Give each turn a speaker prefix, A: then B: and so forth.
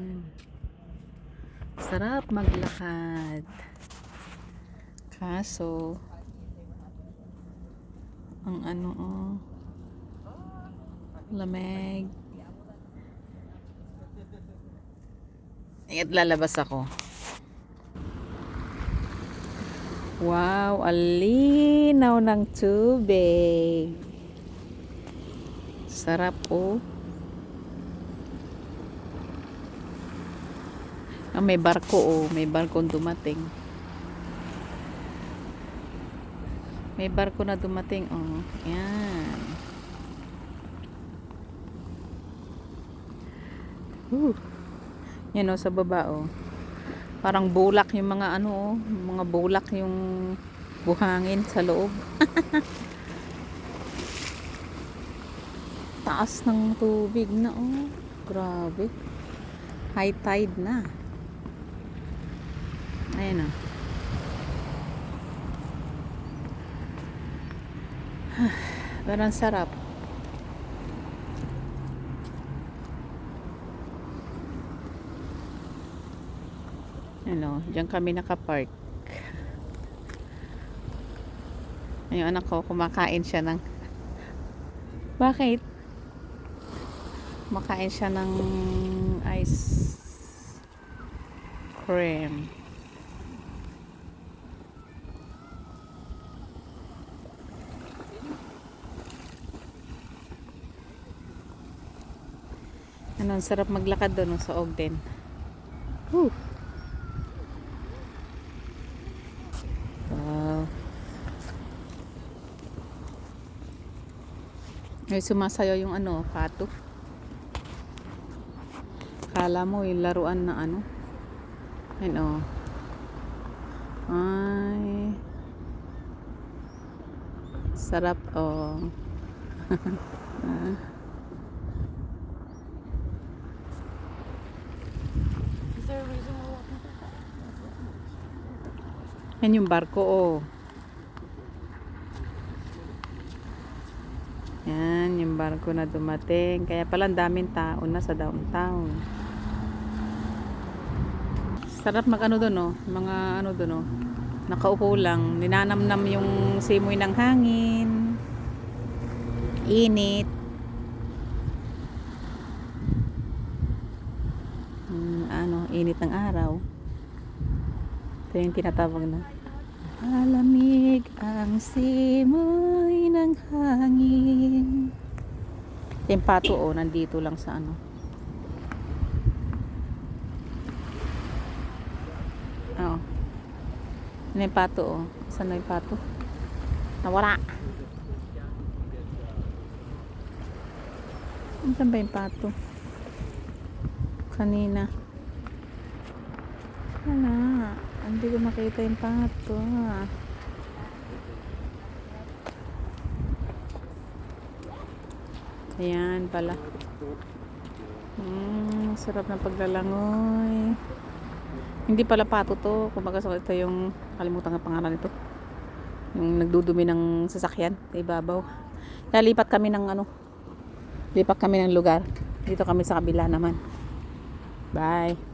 A: Hmm. Sarap maglakad. Kaso, ang lamig. Ingat, lalabas ako. Wow, alinaw ng tubig. Sarap oh. May barko oh, may barkong dumating. May barko na dumating oh. Yan. Yan oh, sa baba oh. Parang bulak yung mga oh, mga bulak yung buhangin sa loob. Taas ng tubig na oh. Grabe. High tide na. Ayan oh. Parang sarap. Ano, diyan kami nakapark. Yung anak ko, kumakain siya ng... Bakit? Kumakain siya ng ice cream. Ano, ang sarap maglakad doon sa Ogden. Woo! Wow. May sumasayaw yung pato. Kala mo yung laruan na Ayun. Ay. Sarap oh. Yan yung barko oh. Yan yung barko na dumating. Kaya pala ang daming tao na sa downtown. Sarap mag doon oh. Mga doon oh. Nakaupo lang. Ninanamnam yung simoy ng hangin. Init. Init ng araw. Ito yung tinatawag na malamig ang simoy ng hangin. Ito yung pato oh, nandito lang sa oh. Ano yung pato oh? Saan na yung pato? Nawala. Saan ba yung pato? Kanina. Wala. Hindi ko makita yung pato. Ayan pala. Sarap ng paglalangoy. Hindi pala pato to. Kumbaga ito yung kalimutan ng pangalan nito. Yung nagdudumi ng sasakyan sa ibabaw. Kaya lipat kami ng lugar. Dito kami sa kabila naman. Bye.